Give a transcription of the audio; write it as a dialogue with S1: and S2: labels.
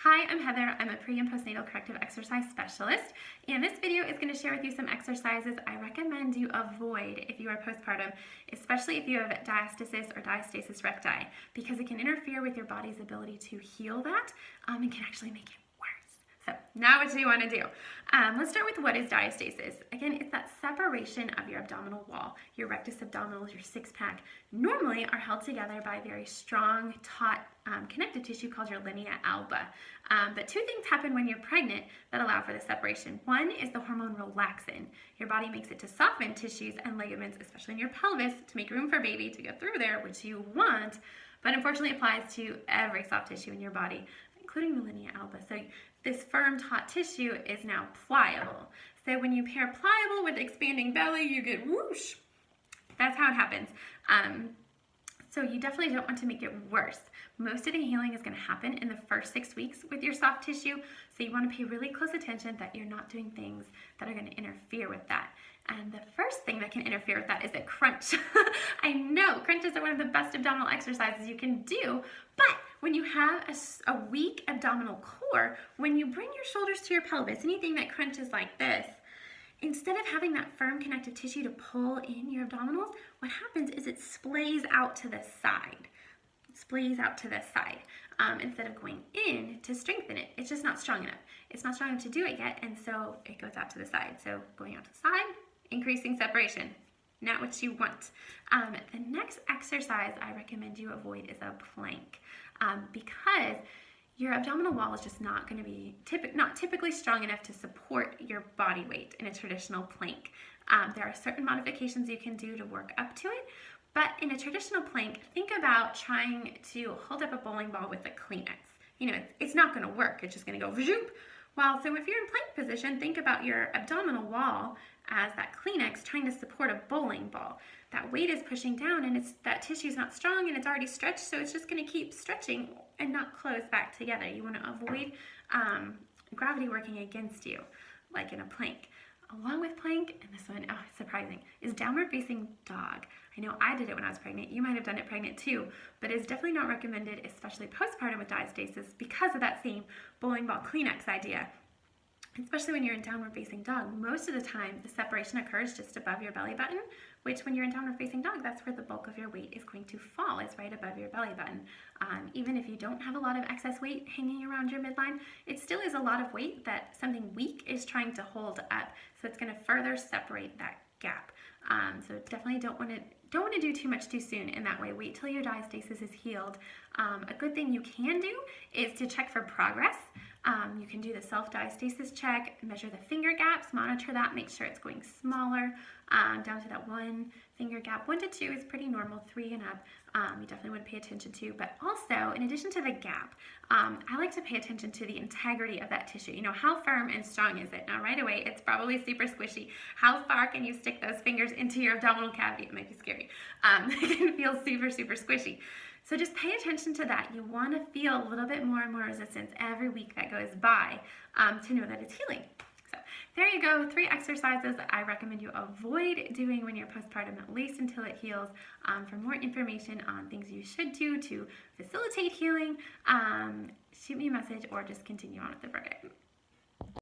S1: Hi, I'm Heather. I'm a pre- and postnatal corrective exercise specialist, and this video is going to share with you some exercises I recommend you avoid if you are postpartum, especially if you have diastasis or diastasis recti, because it can interfere with your body's ability to heal that and can actually make it worse. So now what do you want to do? Let's start with what is diastasis. Again, it's that separation of your abdominal wall. Your rectus abdominis, your six-pack, normally are held together by very strong, taut, connective tissue called your linea alba. But two things happen when you're pregnant that allow for the separation. One is the hormone relaxin. Your body makes it to soften tissues and ligaments, especially in your pelvis, to make room for baby to get through there, which you want, but unfortunately applies to every soft tissue in your body, including the linea alba. So this firm, taut tissue is now pliable. So when you pair pliable with expanding belly, you get whoosh. That's how it happens. So you definitely don't want to make it worse. Most of the healing is going to happen in the first 6 weeks with your soft tissue, so you want to pay really close attention that you're not doing things that are going to interfere with that. And the first thing that can interfere with that is a crunch. I know crunches are one of the best abdominal exercises you can do, but when you have a weak abdominal core, when you bring your shoulders to your pelvis, anything that crunches like this, instead of having that firm connective tissue to pull in your abdominals, what happens is it splays out to the side. It splays out to the side instead of going in to strengthen it. It's just not strong enough. It's not strong enough to do it yet, and so it goes out to the side. So going out to the side, increasing separation. Not what you want. The next exercise I recommend you avoid is a plank because your abdominal wall is just not going to be not typically strong enough to support your body weight in a traditional plank. There are certain modifications you can do to work up to it, but in a traditional plank, think about trying to hold up a bowling ball with a Kleenex. You know, it's not going to work. It's just going to go zoop. Well, so if you're in plank position, think about your abdominal wall as that Kleenex trying to support a bowling ball. That weight is pushing down and that tissue is not strong and it's already stretched, so it's just going to keep stretching and not close back together. You want to avoid gravity working against you, like in a plank. Along with plank, and this one, oh, surprising, is downward facing dog. I know I did it when I was pregnant. You might have done it pregnant too, but it's definitely not recommended, especially postpartum with diastasis, because of that same bowling ball Kleenex idea. Especially when you're in downward facing dog, most of the time the separation occurs just above your belly button, which when you're in downward facing dog, that's where the bulk of your weight is going to fall, is right above your belly button. Even if you don't have a lot of excess weight hanging around your midline, it still is a lot of weight that something weak is trying to hold up. So it's going to further separate that gap. So definitely don't want to do too much too soon in that way. Wait till your diastasis is healed. A good thing you can do is to check for progress. You can do the self-diastasis check, measure the finger gaps, monitor that, make sure it's going smaller, down to that 1 finger gap. 1 to 2 is pretty normal, 3 and up, you definitely want to pay attention to. But also, in addition to the gap, I like to pay attention to the integrity of that tissue. You know, how firm and strong is it? Now, right away, it's probably super squishy. How far can you stick those fingers into your abdominal cavity? It might be scary. It can feel super, super squishy. So just pay attention to that. You want to feel a little bit more and more resistance every week that goes by to know that it's healing. So there you go, 3 exercises that I recommend you avoid doing when you're postpartum, at least until it heals. For more information on things you should do to facilitate healing, shoot me a message or just continue on with the program.